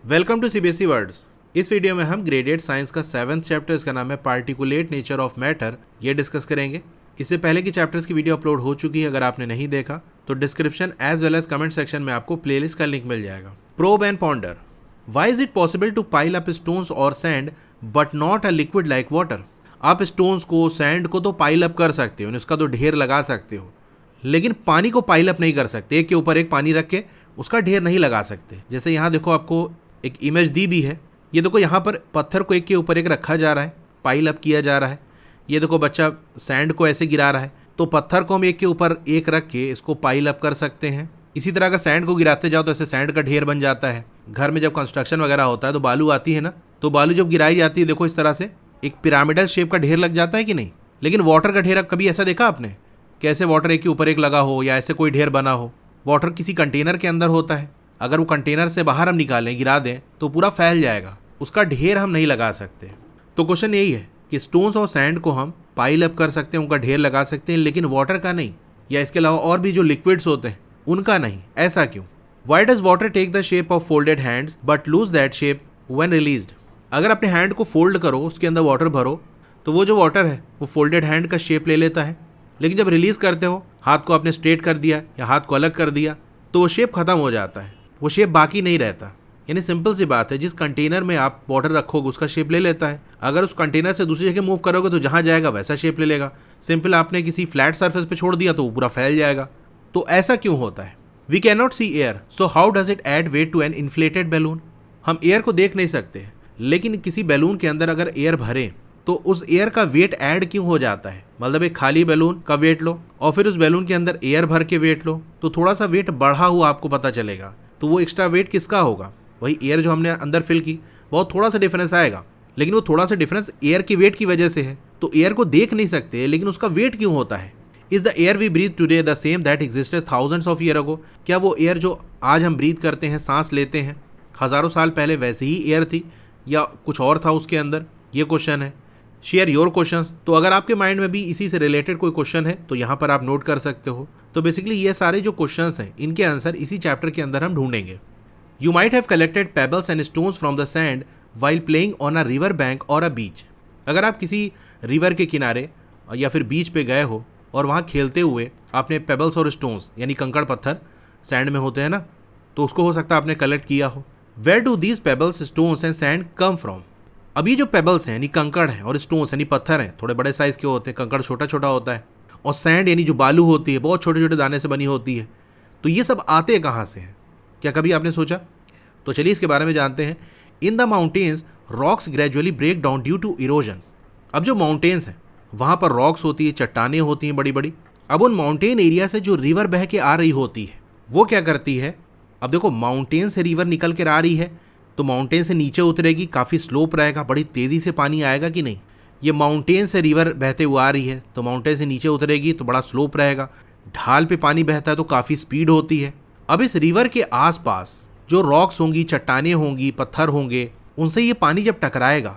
Welcome to CBSE words. इस video में हम ग्रेड 8 साइंस का 7th चैप्टर, इसका नाम है पार्टिकुलेट नेचर ऑफ मैटर, ये डिस्कस करेंगे। इससे पहले की चैप्टर्स की वीडियो अपलोड हो चुकी है, अगर आपने नहीं देखा तो description as well as comment section में आपको प्लेलिस्ट का लिंक मिल जाएगा। Probe and ponder. Why is it possible to pile up stones और sand but not a liquid like water? आप स्टोन्स को, सैंड को तो पाइल अप कर सकते हो, इसका तो ढेर लगा सकते हो, लेकिन पानी को पाइल अप नहीं कर सकते। एक के ऊपर एक पानी रख के उसका ढेर नहीं लगा सकते। जैसे यहाँ देखो, आपको एक इमेज दी भी है। ये देखो, यहाँ पर पत्थर को एक के ऊपर एक रखा जा रहा है, पाइल अप किया जा रहा है। ये देखो, बच्चा सैंड को ऐसे गिरा रहा है, तो पत्थर को हम एक के ऊपर एक रख के इसको पाइल अप कर सकते हैं। इसी तरह का सैंड को गिराते जाओ तो ऐसे सैंड का ढेर बन जाता है। घर में जब कंस्ट्रक्शन वगैरह होता है तो बालू आती है ना, तो बालू जब गिराई जाती है, देखो इस तरह से एक पिरामिडल शेप का ढेर लग जाता है कि नहीं। लेकिन वाटर का ढेर कभी ऐसा देखा आपने? कैसे वाटर एक के ऊपर एक लगा हो या ऐसे कोई ढेर बना हो? वाटर किसी कंटेनर के अंदर होता है, अगर वो कंटेनर से बाहर हम निकालें, गिरा दें, तो पूरा फैल जाएगा, उसका ढेर हम नहीं लगा सकते। तो क्वेश्चन यही है कि स्टोन्स और सैंड को हम पाइल अप कर सकते हैं, उनका ढेर लगा सकते हैं, लेकिन वाटर का नहीं, या इसके अलावा और भी जो लिक्विड्स होते हैं उनका नहीं। ऐसा क्यों? Why does water take the shape of folded hands but lose that shape when released? अगर अपने हैंड को फोल्ड करो, उसके अंदर वाटर भरो, तो वो जो वाटर है वो फोल्डेड हैंड का शेप ले लेता है। लेकिन जब रिलीज करते हो, हाथ को आपने स्ट्रेट कर दिया या हाथ को अलग कर दिया, तो वो शेप खत्म हो जाता है, वो शेप बाकी नहीं रहता। यानी सिंपल सी बात है, जिस कंटेनर में आप वाटर रखोगे उसका शेप ले लेता है। अगर उस कंटेनर से दूसरी जगह मूव करोगे तो जहाँ जाएगा वैसा शेप ले लेगा। सिंपल आपने किसी फ्लैट सरफेस पे छोड़ दिया तो वो पूरा फैल जाएगा। तो ऐसा क्यों होता है? We can not see air, so how does it add weight to an inflated balloon? हम एयर को देख नहीं सकते, लेकिन किसी बैलून के अंदर अगर एयर भरे तो उस एयर का वेट ऐड क्यों हो जाता है? मतलब एक खाली बैलून का वेट लो और फिर उस बैलून के अंदर एयर भर के वेट लो, तो थोड़ा सा वेट बढ़ा हुआ आपको पता चलेगा। तो वो एक्स्ट्रा वेट किसका होगा? वही एयर जो हमने अंदर फिल की, बहुत थोड़ा सा डिफरेंस आएगा, लेकिन वो थोड़ा सा डिफरेंस एयर के वेट की वजह से है। तो एयर को देख नहीं सकते, लेकिन उसका वेट क्यों होता है? Is the air we breathe today the same that existed thousands of year ago? क्या वो एयर जो आज हम ब्रीथ करते हैं, सांस लेते हैं, हज़ारों साल पहले वैसे ही एयर थी या कुछ और था उसके अंदर? ये क्वेश्चन है। Share your questions. तो अगर आपके माइंड में भी इसी से रिलेटेड कोई क्वेश्चन है तो यहाँ पर आप नोट कर सकते हो। तो बेसिकली ये सारे जो क्वेश्चंस हैं, इनके आंसर इसी चैप्टर के अंदर हम ढूंढेंगे। You might have collected pebbles and stones from the sand while playing on a river bank और अ बीच। अगर आप किसी रिवर के किनारे या फिर बीच पे गए हो और वहाँ खेलते हुए आपने पेबल्स और स्टोन्स, यानी कंकड़ पत्थर सैंड में होते हैं ना, तो उसको हो सकता है आपने कलेक्ट किया हो। Where do these pebbles, stones and sand come from? अभी जो पेबल्स हैं यानी कंकड़ हैं और स्टोन्स यानी पत्थर हैं, थोड़े बड़े साइज़ के होते हैं, कंकड़ छोटा छोटा होता है, और सैंड यानी जो बालू होती है बहुत छोटे छोटे दाने से बनी होती है। तो ये सब आते कहाँ से हैं? क्या कभी आपने सोचा? तो चलिए इसके बारे में जानते हैं। In the mountains rocks gradually break down due to erosion. अब जो माउंटेन्स हैं वहाँ पर रॉक्स होती है, चट्टानें होती हैं बड़ी बड़ी। अब उन माउंटेन एरिया से जो रिवर बह के आ रही होती है वो क्या करती है? अब देखो, माउंटेन से रिवर निकल कर आ रही है तो माउंटेन से नीचे उतरेगी, काफ़ी स्लोप रहेगा, बड़ी तेज़ी से पानी आएगा कि नहीं? ये माउंटेन से रिवर बहते हुए आ रही है तो माउंटेन से नीचे उतरेगी तो बड़ा स्लोप रहेगा। ढाल पे पानी बहता है तो काफ़ी स्पीड होती है। अब इस रिवर के आसपास जो रॉक्स होंगी, चट्टानें होंगी, पत्थर होंगे, उनसे ये पानी जब टकराएगा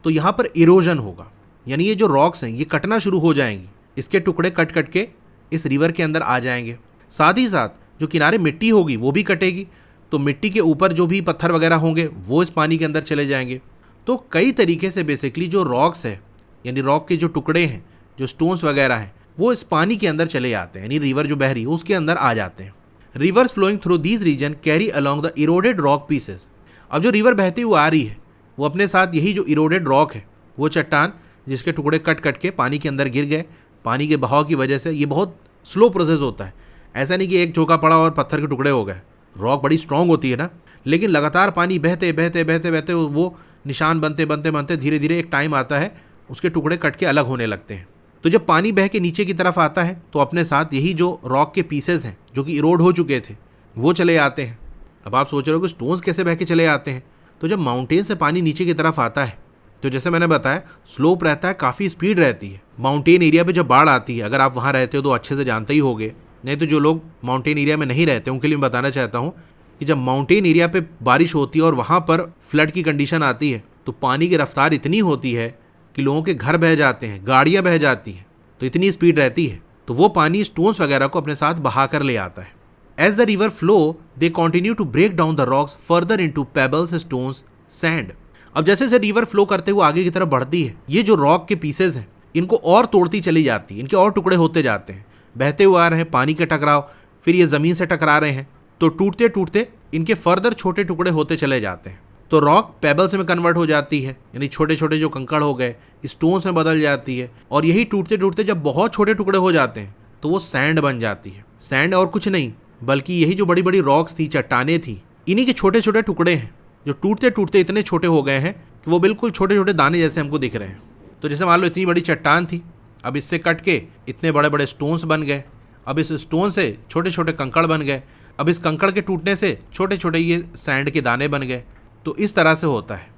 तो यहाँ पर इरोजन होगा, यानी ये जो रॉक्स हैं ये कटना शुरू हो जाएंगी, इसके टुकड़े कट कट के इस रिवर के अंदर आ जाएंगे। साथ ही साथ जो किनारे मिट्टी होगी वो भी कटेगी, तो मिट्टी के ऊपर जो भी पत्थर वगैरह होंगे वो इस पानी के अंदर चले जाएंगे। तो कई तरीके से बेसिकली जो रॉक्स है, यानी रॉक के जो टुकड़े हैं, जो स्टोन्स वगैरह हैं, वो इस पानी के अंदर चले जाते हैं, यानी रिवर जो बह रही है उसके अंदर आ जाते हैं। Rivers flowing through these region carry along the eroded rock pieces. अब जो रिवर बहती हुई आ रही है वो अपने साथ यही जो इरोडेड रॉक है, वो चट्टान जिसके टुकड़े कट कट के पानी के अंदर गिर गए, पानी के बहाव की वजह से। ये बहुत स्लो प्रोसेस होता है, ऐसा नहीं कि एक झोंका पड़ा और पत्थर के टुकड़े हो गए। रॉक बड़ी स्ट्रांग होती है ना, लेकिन लगातार पानी बहते बहते बहते बहते वो निशान बनते बनते बनते धीरे धीरे एक टाइम आता है उसके टुकड़े कट के अलग होने लगते हैं। तो जब पानी बह के नीचे की तरफ आता है तो अपने साथ यही जो रॉक के पीसेस हैं जो कि इरोड हो चुके थे वो चले आते हैं। अब आप सोच रहे हो कि स्टोन्स कैसे बह के चले आते हैं? तो जब माउंटेन से पानी नीचे की तरफ आता है तो जैसे मैंने बताया, स्लोप रहता है, काफ़ी स्पीड रहती है। माउंटेन एरिया पे जब बाढ़ आती है, अगर आप वहाँ रहते हो तो अच्छे से जानते ही होगे, नहीं तो जो लोग माउंटेन एरिया में नहीं रहते उनके लिए मैं बताना चाहता हूँ कि जब माउंटेन एरिया पे बारिश होती है और वहाँ पर फ्लड की कंडीशन आती है तो पानी की रफ्तार इतनी होती है कि लोगों के घर बह जाते हैं, गाड़ियाँ बह जाती हैं, तो इतनी स्पीड रहती है। तो वो पानी स्टोन्स वगैरह को अपने साथ बहा कर ले आता है। As the river flow they continue to break down the rocks further into pebbles, stones, sand. अब जैसे जैसे रिवर फ्लो करते हुए आगे की तरफ बढ़ती है, ये जो रॉक के पीसेज हैं इनको और तोड़ती चली जाती है, इनके और टुकड़े होते जाते हैं, बहते हुए आ रहे हैं, पानी के टकराव, फिर ये ज़मीन से टकरा रहे हैं, तो टूटते टूटते इनके फर्दर छोटे टुकड़े होते चले जाते हैं। तो रॉक पेबल्स में कन्वर्ट हो जाती है, यानी छोटे छोटे जो कंकड़ हो गए स्टोन्स में बदल जाती है, और यही टूटते टूटते जब बहुत छोटे टुकड़े हो जाते हैं तो वो सैंड बन जाती है। सैंड और कुछ नहीं बल्कि यही जो बड़ी बड़ी रॉक्स थी, चट्टानें थी, इन्हीं के छोटे छोटे टुकड़े हैं जो टूटते टूटते इतने छोटे हो गए हैं कि वो बिल्कुल छोटे छोटे दाने जैसे हमको दिख रहे हैं। तो जैसे मान लो इतनी बड़ी चट्टान थी, अब इससे कट के इतने बड़े बड़े स्टोन्स बन गए, अब इस स्टोन से छोटे छोटे कंकड़ बन गए, अब इस कंकड़ के टूटने से छोटे छोटे ये सैंड के दाने बन गए। तो इस तरह से होता है।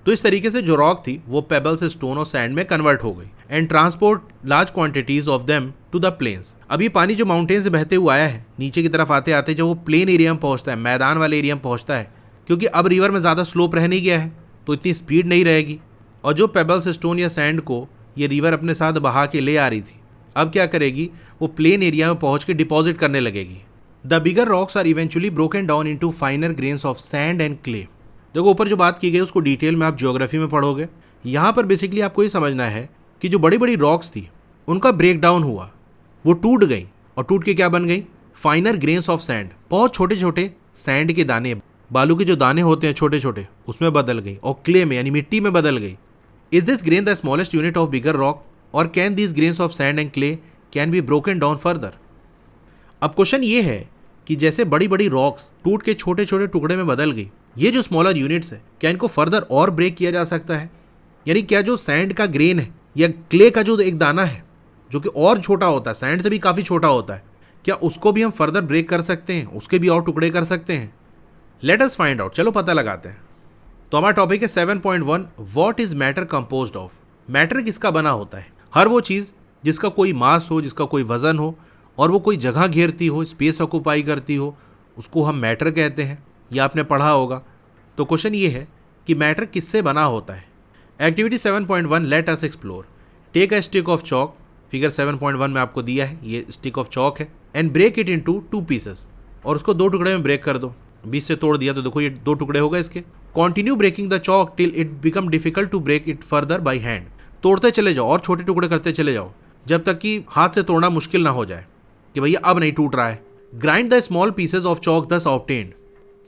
तो इस तरीके से जो रॉक थी वो पेबल्स, स्टोन और सैंड में कन्वर्ट हो गई and transport large quantities of them to the plains. अब ये पानी जो माउंटेन से बहते हुए आया है, नीचे की तरफ आते आते जब वो प्लेन एरिया में पहुंचता है, मैदान वाले एरिया में पहुंचता है, क्योंकि अब रिवर में ज़्यादा स्लोप रह नहीं गया है तो इतनी स्पीड नहीं रहेगी, और जो पेबल्स, स्टोन या सैंड को ये रिवर अपने साथ बहा के ले आ रही थी, अब क्या करेगी, वो प्लेन एरिया में पहुंच के डिपॉजिट करने लगेगी। The bigger rocks are eventually broken down into finer grains of sand and clay. देखो ऊपर जो बात की गई उसको डिटेल में आप ज्योग्राफी में पढ़ोगे। यहाँ पर बेसिकली आपको ये समझना है कि जो बड़ी बड़ी रॉक्स थी उनका ब्रेक डाउन हुआ, वो टूट गई, और टूट के क्या बन गई, फाइनर ग्रेन्स ऑफ सैंड, बहुत छोटे छोटे सैंड के दाने, बालू के जो दाने होते हैं छोटे छोटे, उसमें बदल गई, और क्ले में यानी मिट्टी में बदल गई। Is this grain the smallest unit of bigger rock और can this grains of sand and clay can be broken down further. अब क्वेश्चन ये है कि जैसे बड़ी बड़ी रॉक्स टूट के छोटे छोटे टुकड़े में बदल गई, ये जो स्मॉलर यूनिट्स है क्या इनको फर्दर और ब्रेक किया जा सकता है? यानी क्या जो सैंड का ग्रेन है या क्ले का जो एक दाना है जो कि और छोटा होता है, सैंड से भी काफ़ी छोटा होता है, क्या उसको भी हम फर्दर ब्रेक कर सकते हैं, उसके भी और टुकड़े कर सकते हैं? लेट अस फाइंड आउट, चलो पता लगाते हैं। तो हमारा टॉपिक है 7.1, what is matter composed of. Matter किसका बना होता है? हर वो चीज़ जिसका कोई मास हो, जिसका कोई वजन हो और वो कोई जगह घेरती हो, स्पेस ऑक्यूपाई करती हो, उसको हम मैटर कहते हैं। ये आपने पढ़ा होगा। तो क्वेश्चन ये है कि मैटर किससे बना होता है। Activity 7.1, let us explore. Take a stick of chalk, figure 7.1 में आपको दिया है, ये स्टिक ऑफ चॉक है, and break it into 2 pieces, और उसको 2 टुकड़े में ब्रेक कर दो। 20 से तोड़ दिया तो देखो ये 2 टुकड़े हो गए इसके। Continue breaking the chalk till it become difficult to break it further by hand. तोड़ते चले जाओ और छोटे टुकड़े करते चले जाओ जब तक कि हाथ से तोड़ना मुश्किल ना हो जाए कि भैया अब नहीं टूट रहा है। Grind the small pieces of chalk thus obtained,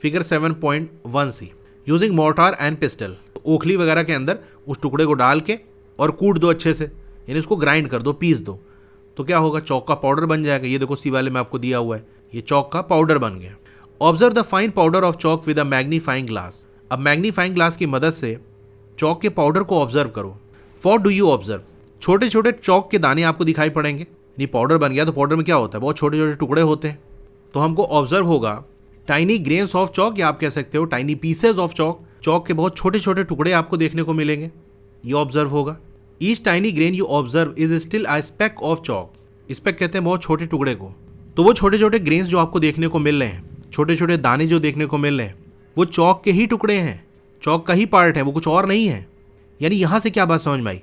figure 7.1c, using mortar and pestle. ओखली वगैरह के अंदर उस टुकड़े को डाल के और कूट दो अच्छे से, यानी उसको ग्राइंड कर दो, पीस दो, तो क्या होगा, चौक का पाउडर बन जाएगा। ये देखो सी वाले में आपको दिया हुआ है, ये चौक का पाउडर बन गया। Observe the fine powder of chalk with a magnifying glass. अब मैग्नीफाइंग ग्लास की मदद से चौक के पाउडर को ऑब्जर्व करो। फॉर डू यू ऑब्जर्व, छोटे छोटे चौक के दाने आपको दिखाई पड़ेंगे। ये पाउडर बन गया तो पाउडर में क्या होता है, बहुत छोटे छोटे टुकड़े होते हैं, तो हमको ऑब्जर्व होगा टाइनी ग्रेन्स ऑफ चौक, या आप कह सकते हो टाइनी पीसेज ऑफ चौक। चौक के बहुत छोटे छोटे टुकड़े आपको देखने को मिलेंगे, ये ऑब्जर्व होगा। Each tiny grain you observe is still a speck of chalk. Speck कहते हैं बहुत छोटे टुकड़े को। तो वो छोटे छोटे ग्रेन्स जो आपको देखने को मिल रहे हैं, छोटे छोटे दाने जो देखने को मिल रहे हैं, वो चौक के ही टुकड़े हैं, चौक का ही पार्ट है, वो कुछ और नहीं है। यानी यहाँ से क्या बात समझ में आई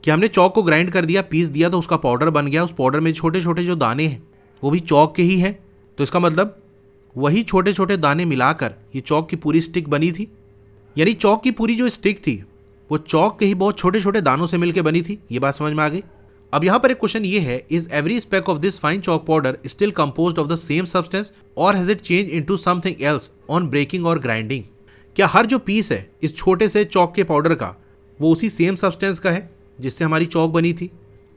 कि हमने चौक को ग्राइंड कर दिया, पीस दिया, तो उसका पाउडर बन गया। उस पाउडर में छोटे छोटे जो दाने हैं वो भी चौक के ही हैं, तो इसका मतलब वही छोटे छोटे दाने मिलाकर ये चौक की पूरी स्टिक बनी थी। यानी चौक की पूरी जो स्टिक थी वो चौक के ही बहुत छोटे छोटे दानों से मिलकर बनी थी। ये बात समझ में आ गई। अब यहाँ पर एक क्वेश्चन ये है, is every speck of this fine chalk powder still composed of the same substance और has it change into something else on breaking और ग्राइंडिंग। क्या हर जो पीस है इस छोटे से चौक के पाउडर का वो उसी सेम सब्सटेंस का है जिससे हमारी चौक बनी थी,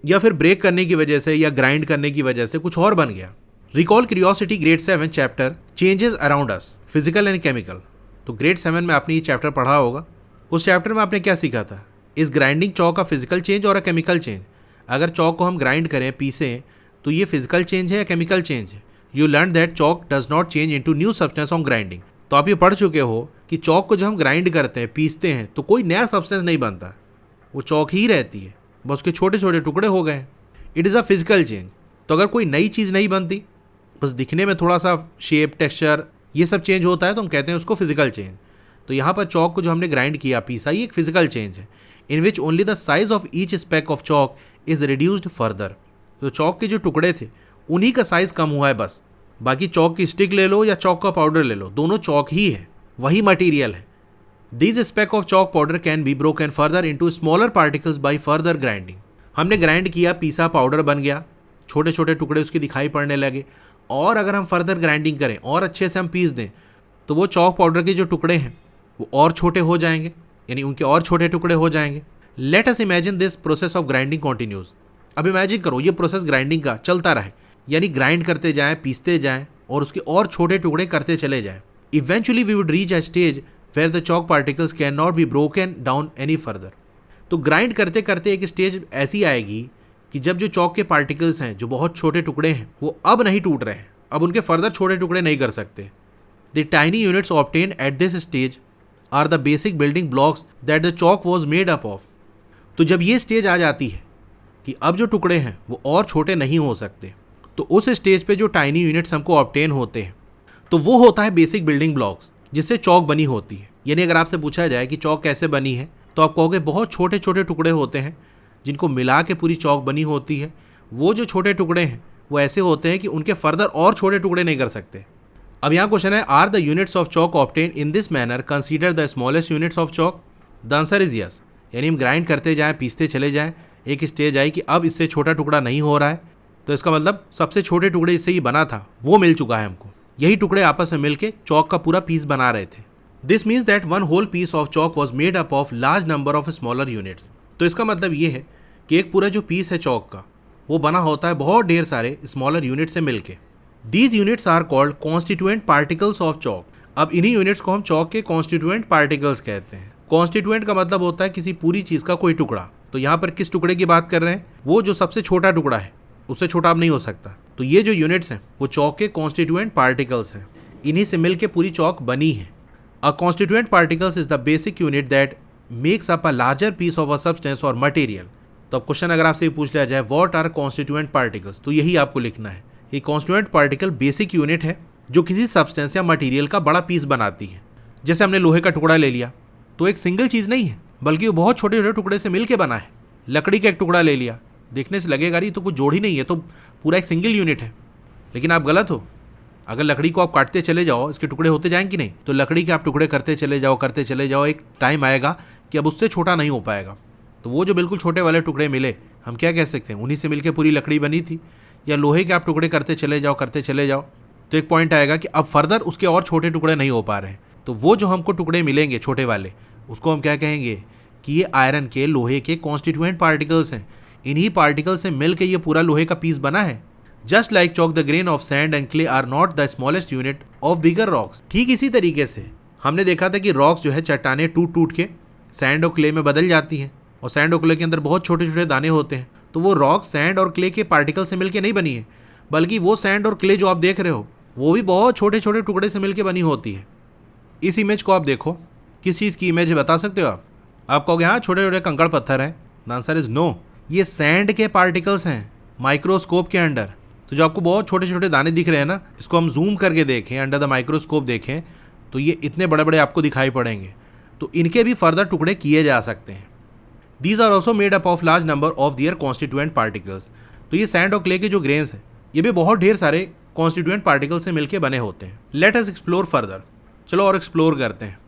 या फिर ब्रेक करने की वजह से या ग्राइंड करने की वजह से कुछ और बन गया? Recall curiosity grade 7 chapter changes around us, physical and chemical. तो ग्रेड 7 में आपने ये चैप्टर पढ़ा होगा। उस चैप्टर में आपने क्या सीखा था? इस ग्राइंडिंग चौक का फिजिकल चेंज और अ केमिकल चेंज। अगर चौक को हम ग्राइंड करें, पीसें, तो ये फिजिकल चेंज है या केमिकल चेंज है? You learn that Chowk does not change into new substance on grinding. तो आप ये पढ़ चुके हो कि चौक को जब हम ग्राइंड करते हैं, पीसते हैं, तो कोई नया सब्सटेंस नहीं बनता, वो चौक ही रहती है, बस उसके छोटे छोटे टुकड़े हो गए। It is a physical change. तो अगर कोई नई चीज़ नहीं बनती, बस दिखने में थोड़ा सा शेप, टेक्सचर, ये सब चेंज होता है, तो हम कहते हैं उसको फिजिकल चेंज। तो यहाँ पर चौक को जो हमने ग्राइंड किया, पीसा, ये एक फिजिकल चेंज है, in which only the size of each speck of chalk is reduced further. तो चौक के जो टुकड़े थे उन्हीं का साइज कम हुआ है बस, बाकी चौक की स्टिक ले लो या चौक का पाउडर ले लो, दोनों चौक ही है, वही मटेरियल है। These speck of chalk powder can be broken further into smaller particles by further grinding। हमने ग्राइंड किया, पीसा, पाउडर बन गया, छोटे छोटे टुकड़े उसके दिखाई पड़ने लगे, और अगर हम फर्दर ग्राइंडिंग करें और अच्छे से हम पीस दें तो वो चौक पाउडर के जो टुकड़े हैं वो और छोटे हो जाएंगे, यानी उनके और छोटे टुकड़े हो जाएंगे। Let us imagine this process of grinding continues. अब इमेजिन करो ये प्रोसेस ग्राइंडिंग का चलता रहे, यानी ग्राइंड करते जाएं, पीसते जाएं और उसके और छोटे टुकड़े करते चले जाएं। Eventually we would reach a stage where the chalk particles cannot be broken down any further। तो ग्राइंड करते करते एक स्टेज ऐसी आएगी कि जब जो चौक के पार्टिकल्स हैं, जो बहुत छोटे टुकड़े हैं, वो अब नहीं टूट रहे हैं, अब उनके फर्दर छोटे टुकड़े नहीं कर सकते। The tiny units obtain at this stage are the basic building blocks that the chalk was made up of. तो जब ये स्टेज आ जाती है कि अब जो टुकड़े हैं वो और छोटे नहीं हो सकते, तो उस स्टेज पे जो टाइनी यूनिट्स हमको ऑब्टेन होते हैं, तो वो होता है बेसिक बिल्डिंग ब्लॉक्स जिससे चौक बनी होती है। यानी अगर आपसे पूछा जाए कि चौक कैसे बनी है, तो आप कहोगे बहुत छोटे छोटे टुकड़े होते हैं जिनको मिला के पूरी चौक बनी होती है। वो जो छोटे टुकड़े हैं वो ऐसे होते हैं कि उनके फर्दर और छोटे टुकड़े नहीं कर सकते। अब यहाँ क्वेश्चन है, are the units of chalk obtain in this manner consider the smallest units of chalk? The answer is yes. यानी हम ग्राइंड करते जाएँ, पीसते चले जाएँ, एक स्टेज आई कि अब इससे छोटा टुकड़ा नहीं हो रहा है, तो इसका मतलब सबसे छोटे टुकड़े इससे ही बना था वो मिल चुका है हमको। यही टुकड़े आपस में मिलके चौक का पूरा पीस बना रहे थे। This means that one whole piece of chalk was made up of large number of smaller units. तो इसका मतलब ये है कि एक पूरा जो पीस है चौक का वो बना होता है बहुत ढेर सारे स्मॉलर यूनिट से मिलके। These units are called constituent particles of chalk. अब इन्हीं यूनिट्स को हम चौक के कॉन्स्टिट्यूएंट पार्टिकल्स कहते हैं। कॉन्स्टिट्यूएंट का मतलब होता है किसी पूरी चीज़ का कोई टुकड़ा। तो यहाँ पर किस टुकड़े की बात कर रहे हैं? वो जो सबसे छोटा टुकड़ा है, उससे छोटा अब नहीं हो सकता। तो ये जो यूनिट्स हैं वो चौक के कॉन्स्टिट्यूएंट पार्टिकल्स हैं, इन्हीं से मिलके पूरी चौक बनी है। A constituent particles is the basic unit that makes up a larger piece of a substance or material। तो अब क्वेश्चन अगर आपसे पूछ लिया जाए what are constituent particles, तो यही आपको लिखना है। ये constituent particle बेसिक यूनिट है जो किसी सब्सटेंस या मटेरियल का बड़ा पीस बनाती है। जैसे हमने लोहे का टुकड़ा ले लिया तो एक सिंगल चीज़ नहीं है, बल्कि वो बहुत छोटे छोटे टुकड़े से मिलके बना है। लकड़ी का एक टुकड़ा ले लिया, देखने से लगेगा ये तो कुछ जोड़ ही नहीं है, तो पूरा एक सिंगल यूनिट है। लेकिन आप गलत हो। अगर लकड़ी को आप काटते चले जाओ, इसके टुकड़े होते जाएंगे कि नहीं? तो लकड़ी के आप टुकड़े करते चले जाओ, एक टाइम आएगा कि अब उससे छोटा नहीं हो पाएगा। तो वो जो बिल्कुल छोटे वाले टुकड़े मिले, हम क्या कह सकते हैं, उन्हीं से मिलकर पूरी लकड़ी बनी थी। या लोहे के आप टुकड़े करते चले जाओ, तो एक पॉइंट आएगा कि अब फर्दर उसके और छोटे टुकड़े नहीं हो पा रहे हैं। तो वो जो हमको टुकड़े मिलेंगे छोटे वाले, उसको हम क्या कहेंगे कि ये आयरन के, लोहे के कॉन्स्टिट्यूएंट पार्टिकल्स हैं। इन्हीं पार्टिकल से मिलकर ये पूरा लोहे का पीस बना है। Just like chalk the grain of sand and clay are not the smallest unit of bigger rocks. ठीक इसी तरीके से हमने देखा था कि रॉक्स जो है चट्टाने टूट टूट के सैंड और क्ले में बदल जाती हैं, और सैंड और क्ले के अंदर बहुत छोटे छोटे दाने होते हैं। तो वो रॉक सैंड और क्ले के पार्टिकल से मिलकर नहीं बनी है, बल्कि वो सैंड और क्ले जो आप देख रहे हो वो भी बहुत छोटे छोटे टुकड़े से मिलकर बनी होती है। इस इमेज को आप देखो, किस चीज़ की इमेज है बता सकते हो आप? आप कहोगे हाँ छोटे छोटे कंकड़ पत्थर हैं। द आंसर इज नो, ये सैंड के पार्टिकल्स हैं माइक्रोस्कोप के अंडर। तो जो आपको बहुत छोटे छोटे दाने दिख रहे हैं ना, इसको हम जूम करके देखें, अंडर द माइक्रोस्कोप देखें, तो ये इतने बड़े बड़े आपको दिखाई पड़ेंगे। तो इनके भी फर्दर टुकड़े किए जा सकते हैं। These are also made up of large number of their constituent particles. तो ये सैंड और क्ले के जो ग्रेन्स हैं ये भी बहुत ढेर सारे कॉन्स्टिट्यूएंट पार्टिकल से मिलकर बने होते हैं। Let us explore further. चलो और एक्सप्लोर करते हैं।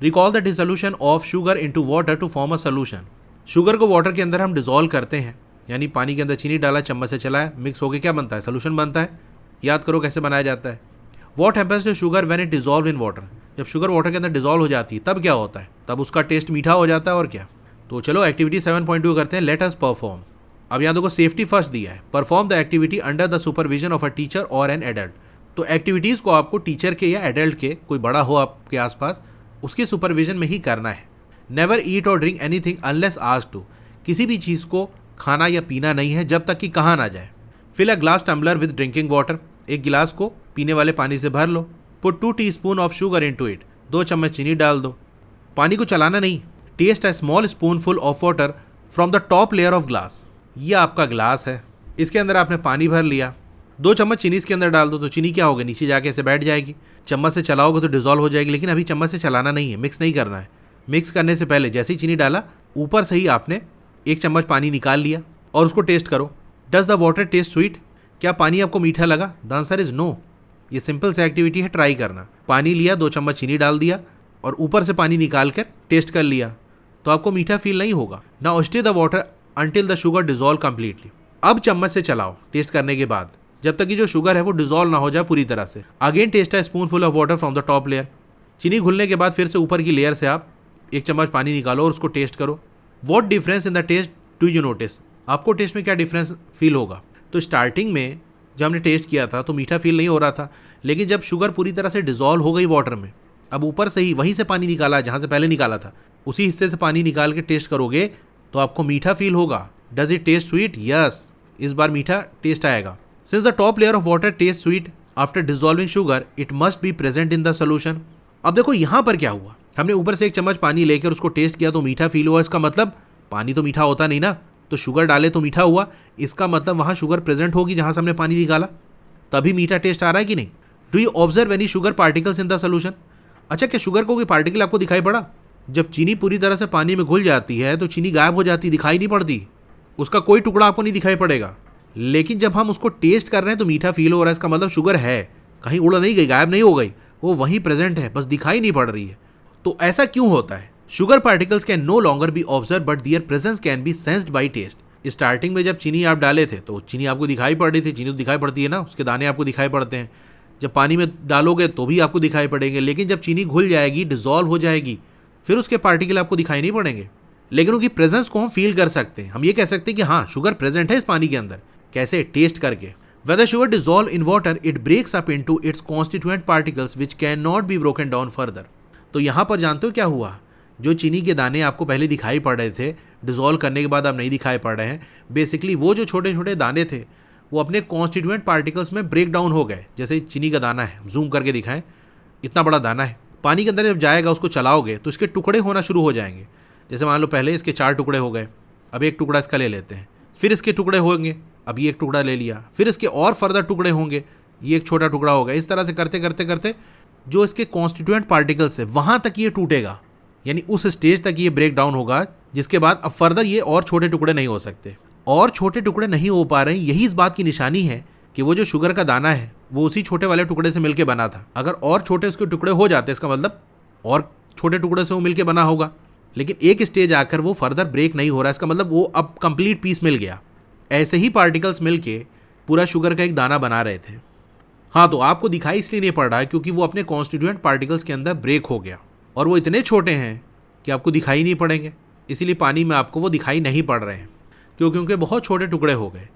Recall the dissolution of sugar into water to form a solution. Sugar को वाटर के अंदर हम डिसॉल्व करते हैं, यानी पानी के अंदर चीनी डाला, चम्मच से चलाया, मिक्स होकर क्या बनता है? सोल्यूशन बनता है। याद करो कैसे बनाया जाता है। What happens to sugar when it dissolve in water. जब शुगर वाटर के अंदर डिसॉल्व हो जाती है तब क्या होता है? तब उसका टेस्ट मीठा हो जाता है। और क्या? तो चलो एक्टिविटी 7.2 करते हैं। लेट अस परफॉर्म। अब यहाँ देखो सेफ्टी फर्स्ट दिया है। Perform the activity under the supervision of a teacher और एन एडल्ट। तो एक्टिविटीज़ को आपको टीचर के या एडल्ट के, कोई बड़ा हो आपके आसपास, उसके सुपरविजन में ही करना है। Never eat or drink anything unless asked to. किसी भी चीज़ को खाना या पीना नहीं है जब तक कि कहा ना जाए। Fill a glass tumbler with drinking water. एक गिलास को पीने वाले पानी से भर लो। Put 2 teaspoon of sugar into it. 2 चम्मच चीनी डाल दो। पानी को चलाना नहीं। Taste a small spoonful of water from the top layer of glass. ये आपका ग्लास है, इसके अंदर आपने पानी भर लिया। 2 चम्मच चीनी इसके अंदर डाल दो। तो चीनी क्या होगी? नीचे जाके ऐसे बैठ जाएगी। चम्मच से चलाओगे तो डिजॉल्व हो जाएगी, लेकिन अभी चम्मच से चलाना नहीं है, मिक्स नहीं करना है। मिक्स करने से पहले जैसे ही चीनी डाला, ऊपर से ही आपने 1 चम्मच पानी निकाल लिया और उसको टेस्ट करो। Does the water taste sweet? क्या पानी आपको मीठा लगा? The answer is no. ये सिंपल सी एक्टिविटी है, ट्राई करना। पानी लिया, 2 चम्मच चीनी डाल दिया और ऊपर से पानी निकाल कर टेस्ट कर लिया तो आपको मीठा फील नहीं होगा। Now stir the water until the sugar dissolve completely. अब चम्मच से चलाओ टेस्ट करने के बाद, जब तक कि जो शुगर है वो डिजोल्व ना हो जाए पूरी तरह से। Again taste a spoonful of water from the top layer. चीनी घुलने के बाद फिर से ऊपर की लेयर से आप 1 चम्मच पानी निकालो और उसको टेस्ट करो। What difference in the taste do you notice? आपको टेस्ट में क्या डिफरेंस फील होगा? तो स्टार्टिंग में जब हमने टेस्ट किया था तो मीठा फील नहीं हो रहा था, लेकिन जब शुगर पूरी तरह से डिजोल्व हो गई वाटर में, अब ऊपर से ही वहीं से पानी निकाला जहाँ से पहले निकाला था, उसी हिस्से से पानी निकाल के टेस्ट करोगे तो आपको मीठा फील होगा। Does it taste sweet? Yes, इस बार मीठा टेस्ट आएगा। Since the top layer of water taste sweet after dissolving sugar, it must be present in the solution. अब देखो यहाँ पर क्या हुआ, हमने ऊपर से 1 चम्मच पानी लेकर उसको टेस्ट किया तो मीठा फील हुआ। इसका मतलब पानी तो मीठा होता नहीं ना, तो शुगर डाले तो मीठा हुआ, इसका मतलब वहाँ शुगर प्रेजेंट होगी जहाँ से हमने पानी निकाला, तभी मीठा टेस्ट आ रहा है कि नहीं? Do you observe any sugar particles in the solution? अच्छा, क्या शुगर को कोई पार्टिकल आपको दिखाई पड़ा? जब चीनी पूरी तरह से पानी में घुल जाती है तो चीनी गायब हो जाती, दिखाई नहीं पड़ती, उसका कोई टुकड़ा आपको नहीं दिखाई पड़ेगा। लेकिन जब हम उसको टेस्ट कर रहे हैं तो मीठा फील हो रहा है, इसका मतलब शुगर है, कहीं उड़ नहीं गई, गायब नहीं हो गई, वो वहीं प्रेजेंट है, बस दिखाई नहीं पड़ रही है। तो ऐसा क्यों होता है? Sugar particles can no longer be observe but their presence can be sensed by taste. Starting में जब चीनी आप डाले थे तो चीनी आपको दिखाई पड़ रही थी, चीनी तो दिखाई पड़ती है ना, उसके दाने आपको दिखाई पड़ते हैं। जब पानी में डालोगे तो भी आपको दिखाई पड़ेंगे, लेकिन जब चीनी घुल जाएगी, डिजोल्व हो जाएगी, फिर उसके पार्टिकल आपको दिखाई नहीं पड़ेंगे, लेकिन उनकी प्रेजेंस को हम फील कर सकते हैं। हम ये कह सकते हैं कि हाँ, शुगर प्रेजेंट है इस पानी के अंदर। कैसे? टेस्ट करके। When the sugar dissolve in water, it breaks up into its constituent particles which cannot be broken down further. तो यहाँ पर जानते हो क्या हुआ? जो चीनी के दाने आपको पहले दिखाई पड़ रहे थे, डिजोल्व करने के बाद अब नहीं दिखाई पड़ रहे हैं, बेसिकली वो जो छोटे छोटे दाने थे वो अपने कॉन्स्टिट्यूएंट पार्टिकल्स में ब्रेक डाउन हो गए। जैसे चीनी का दाना है, जूम करके दिखाएं, इतना बड़ा दाना है, पानी के अंदर जब जाएगा उसको चलाओगे तो इसके टुकड़े होना शुरू हो जाएंगे। जैसे मान लो पहले इसके 4 टुकड़े हो गए, अब 1 टुकड़ा इसका ले लेते हैं, फिर इसके टुकड़े होंगे, अब ये 1 टुकड़ा ले लिया, फिर इसके और फर्दर टुकड़े होंगे, ये 1 छोटा टुकड़ा होगा। इस तरह से करते करते करते जो इसके कॉन्स्टिट्यूएंट पार्टिकल्स है वहाँ तक ये टूटेगा, यानी उस स्टेज तक ये ब्रेक डाउन होगा, जिसके बाद अब फर्दर ये और छोटे टुकड़े नहीं हो सकते। और छोटे टुकड़े नहीं हो पा रहे हैं, यही इस बात की निशानी है कि वो जो शुगर का दाना है वो उसी छोटे वाले टुकड़े से मिलके बना था। अगर और छोटे उसके टुकड़े हो जाते, इसका मतलब और छोटे टुकड़े से वो मिलके बना होगा, लेकिन एक स्टेज आकर वो फर्दर ब्रेक नहीं हो रहा, इसका मतलब वो अब कंप्लीट पीस मिल गया। ऐसे ही पार्टिकल्स मिलके पूरा शुगर का एक दाना बना रहे थे। हाँ, तो आपको दिखाई इसलिए नहीं पड़ रहा है क्योंकि वो अपने कॉन्स्टिट्यूएंट पार्टिकल्स के अंदर ब्रेक हो गया, और वो इतने छोटे हैं कि आपको दिखाई नहीं पड़ेंगे, इसीलिए पानी में आपको वो दिखाई नहीं पड़ रहे हैं, क्योंकि उनके बहुत छोटे टुकड़े हो गए।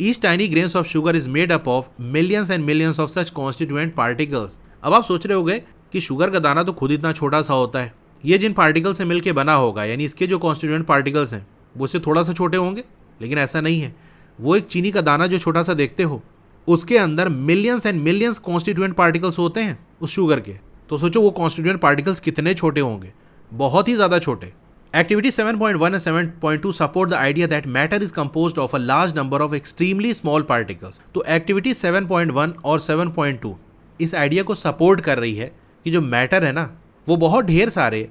Each tiny grains of sugar is made up of millions and millions of such constituent particles. अब आप सोच रहे होंगे कि शुगर का दाना तो खुद इतना छोटा सा होता है, ये जिन पार्टिकल से मिलकर बना होगा, यानी इसके जो कॉन्स्टिट्यूएंट पार्टिकल्स हैं वो इससे थोड़ा सा छोटे होंगे, लेकिन ऐसा नहीं है। वो एक चीनी का दाना जो छोटा सा देखते हो, उसके अंदर millions and millions constituent particles होते हैं उस शुगर के। तो सोचो वो कॉन्स्टिट्यूएंट पार्टिकल्स कितने छोटे होंगे, बहुत ही ज़्यादा छोटे। Activity 7.1 and 7.2 support the idea that matter is composed of a large number of extremely small particles. तो एक्टिविटी 7.1 और 7.2 इस आइडिया को सपोर्ट कर रही है कि जो मैटर है ना वो बहुत ढेर सारे,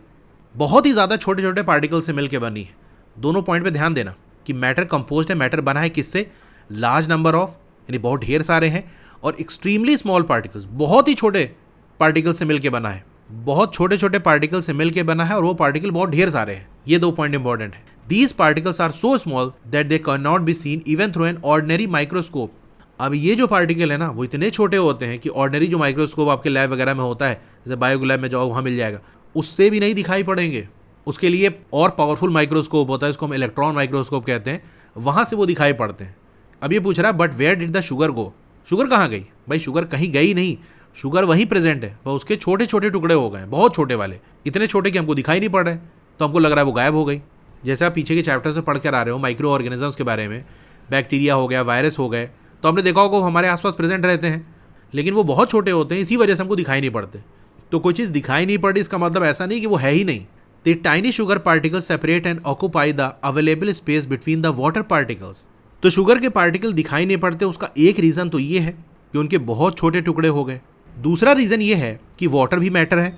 बहुत ही ज़्यादा छोटे छोटे पार्टिकल से मिलकर बनी है। दोनों पॉइंट पे ध्यान देना कि मैटर कंपोज्ड है, मैटर बना है किससे? लार्ज नंबर ऑफ, यानी बहुत ढेर सारे हैं, और एक्सट्रीमली स्मॉल पार्टिकल्स, बहुत ही छोटे पार्टिकल से मिलकर बना है, बहुत छोटे छोटे पार्टिकल से मिलकर बना है, और वो पार्टिकल बहुत ढेर सारे हैं। ये 2 पॉइंट इंपॉर्टेंट है। These particles are so small that they can not be seen even through an ordinary microscope. अब ये जो पार्टिकल है ना वो इतने छोटे होते हैं कि ऑर्डिनरी जो माइक्रोस्कोप आपके लैब वगैरह में होता है, जैसे बायो लैब में जाओ वहाँ मिल जाएगा, उससे भी नहीं दिखाई पड़ेंगे। उसके लिए और पावरफुल माइक्रोस्कोप होता है, इसको हम इलेक्ट्रॉन माइक्रोस्कोप कहते हैं, वहाँ से वो दिखाई पड़ते हैं। अब ये पूछ रहा है but where did the sugar go? Sugar कहाँ गई? भाई शुगर कहीं गई नहीं, शुगर वहीं प्रेजेंट है, पर उसके छोटे छोटे टुकड़े हो गए, बहुत छोटे वाले, इतने छोटे कि हमको दिखाई नहीं पड़ रहे, तो हमको लग रहा है वो गायब हो गई। जैसे आप पीछे के चैप्टर से पढ़ कर आ रहे हो माइक्रो ऑर्गेनिजम्स के बारे में, बैक्टीरिया हो गया, वायरस हो गए, तो हमने देखा होगा वो हमारे आसपास प्रेजेंट रहते हैं, लेकिन वो बहुत छोटे होते हैं, इसी वजह से हमको दिखाई नहीं पड़ते। तो कोई चीज़ दिखाई नहीं पड़ी इसका मतलब ऐसा नहीं कि वो है ही नहीं। The tiny sugar particles separate and occupy the available space between the water particles. तो शुगर के पार्टिकल दिखाई नहीं पड़ते, उसका एक रीज़न तो ये है कि उनके बहुत छोटे टुकड़े हो गए। दूसरा रीज़न ये है कि वाटर भी मैटर है,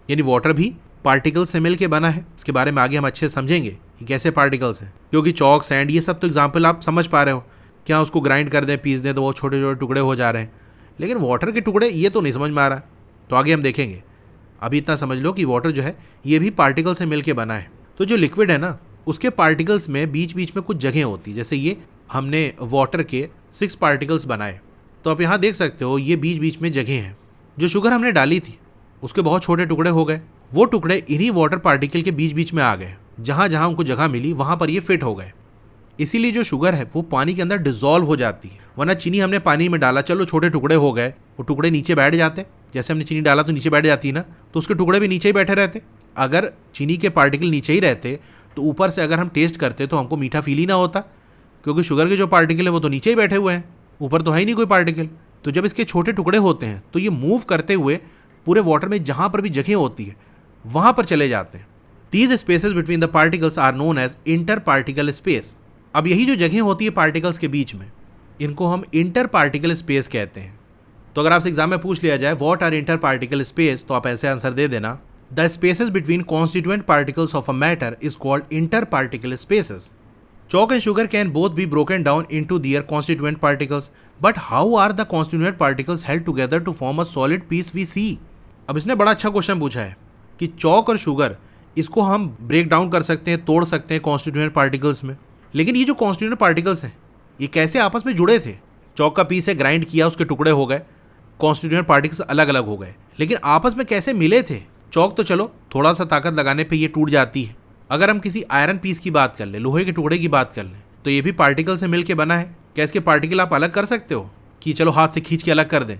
यानी वाटर भी पार्टिकल से मिल के बना है। इसके बारे में आगे हम अच्छे से समझेंगे कि कैसे पार्टिकल्स हैं, क्योंकि चॉक, सैंड, ये सब तो एग्जाम्पल आप समझ पा रहे हो। क्या उसको ग्राइंड कर दें, पीस दें तो वो छोटे छोटे टुकड़े हो जा रहे हैं, लेकिन वाटर के टुकड़े ये तो नहीं समझ में आ रहा। तो आगे हम देखेंगे। अभी इतना समझ लो कि वाटर जो है ये भी पार्टिकल से मिलके बना है। तो जो लिक्विड है ना उसके पार्टिकल्स में बीच बीच में कुछ जगह होती है। जैसे ये हमने वाटर के 6 पार्टिकल्स बनाए, तो आप यहाँ देख सकते हो ये बीच बीच में जगह हैं। जो शुगर हमने डाली थी उसके बहुत छोटे टुकड़े हो गए, वो टुकड़े इन्हीं वाटर पार्टिकल के बीच बीच में आ गए। जहाँ जहाँ उनको जगह मिली वहाँ पर ये फिट हो गए। इसीलिए जो शुगर है वो पानी के अंदर डिजोल्व हो जाती है। वरना चीनी हमने पानी में डाला, चलो छोटे टुकड़े हो गए, वो टुकड़े नीचे बैठ जाते। जैसे हमने चीनी डाला तो नीचे बैठ जाती है ना, तो उसके टुकड़े भी नीचे ही बैठे रहते। अगर चीनी के पार्टिकल नीचे ही रहते तो ऊपर से अगर हम टेस्ट करते तो हमको मीठा फील ही ना होता, क्योंकि शुगर के जो पार्टिकल है वो तो नीचे ही बैठे हुए हैं, ऊपर तो है ही नहीं कोई पार्टिकल। तो जब इसके छोटे टुकड़े होते हैं तो ये मूव करते हुए पूरे वाटर में जहाँ पर भी जगह होती है वहाँ पर चले जाते हैं। These spaces between the particles are known as inter particle space. अब यही जो जगह होती है पार्टिकल्स के बीच में, इनको हम इंटर पार्टिकल स्पेस कहते हैं। तो अगर आपसे एग्जाम में पूछ लिया जाए what are inter particle space, तो आप ऐसे आंसर दे देना, the spaces between constituent particles of a matter is called inter particle spaces. Chalk and sugar can both be broken down into their constituent particles, but how are the constituent particles held together to form a solid piece we see? अब इसने बड़ा अच्छा question पूछा है कि चौक और sugar इसको हम ब्रेक डाउन कर सकते हैं, तोड़ सकते हैं कॉन्स्टिट्यूएंट पार्टिकल्स में, लेकिन ये जो कॉन्स्टिट्यूएंट पार्टिकल्स हैं ये कैसे आपस में जुड़े थे? चौक का पीस है, ग्राइंड किया, उसके टुकड़े हो गए, कॉन्स्टिट्यूएंट पार्टिकल्स अलग अलग हो गए, लेकिन आपस में कैसे मिले थे? चौक तो चलो थोड़ा सा ताकत लगाने पर ये टूट जाती है। अगर हम किसी आयरन पीस की बात कर ले, लोहे के टुकड़े की बात कर लें, तो ये भी पार्टिकल से मिलके बना है। क्या इसके पार्टिकल आप अलग कर सकते हो कि चलो हाथ से खींच के अलग कर दें?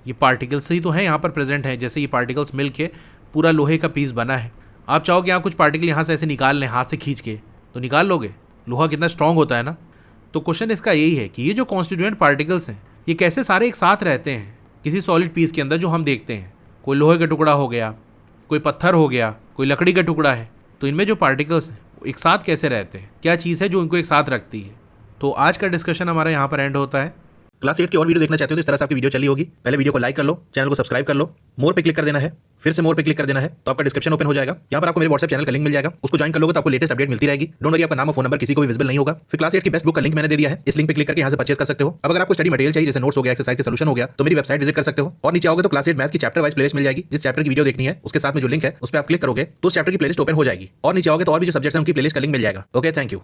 ये पार्टिकल्स ही तो हैं यहाँ पर प्रेजेंट हैं। जैसे ये पार्टिकल्स मिलके पूरा लोहे का पीस बना है। आप चाहो कि यहाँ कुछ पार्टिकल यहाँ से ऐसे निकाल लें हाथ से खींच के, तो निकाल लोगे? लोहा कितना स्ट्रांग होता है ना। तो क्वेश्चन इसका यही है कि ये जो कॉन्स्टिट्यूएंट पार्टिकल्स हैं ये कैसे सारे एक साथ रहते हैं किसी सॉलिड पीस के अंदर जो हम देखते हैं। कोई लोहे का टुकड़ा हो गया, कोई पत्थर हो गया, कोई लकड़ी का टुकड़ा है, तो इनमें जो पार्टिकल्स हैं एक साथ कैसे रहते हैं? क्या चीज़ है जो इनको एक साथ रखती है? तो आज का डिस्कशन हमारा यहाँ पर एंड होता है। क्लास 8 की और वीडियो देखना चाहते हो तो इस तरह से आपकी वीडियो चली होगी। पहले वीडियो को लाइक कर लो, चैनल को सब्सक्राइब कर लो, मोर पे क्लिक कर देना है, फिर से मोर पे क्लिक कर देना है, तो आपका डिस्क्रिप्शन ओपन हो जाएगा। यहाँ पर आपको मेरे व्हाट्सएप चैनल का लिंक मिल जाएगा, उसको ज्वाइन कर लोगे तो आपको लेटेस्ट अपडेट मिलती रहेगी। डोंट वरी, आपका नाम और फोन नंबर किसी को भी विजिबल नहीं होगा। फिर क्लास 8 की बेस्ट बुक का लिंक मैंने दे दिया है, इस लिंक पे क्लिक करके यहाँ से परचेज कर सकते हो। अब अगर आपको स्टडी मटेरियल चाहिए, जैसे नोट्स हो गया, एक्सरसाइज के सॉल्यूशन हो गया, तो मेरी वेबसाइट विजिट कर सकते हो। और नीचे आओगे तो क्लास 8 मैथ्स की चैप्टर वाइज प्लेलिस्ट मिल जाएगी। जिस चैप्टर की वीडियो देखनी है उसके साथ में जो लिंक है उस पर आप क्लिक करोगे तो उस चैप्टर की प्लेलिस्ट ओपन हो जाएगी। और नीचे आओगे तो और भी जो सब्जेक्ट्स हैं उनकी प्लेलिस्ट का लिंक मिल जाएगा। Okay, thank you.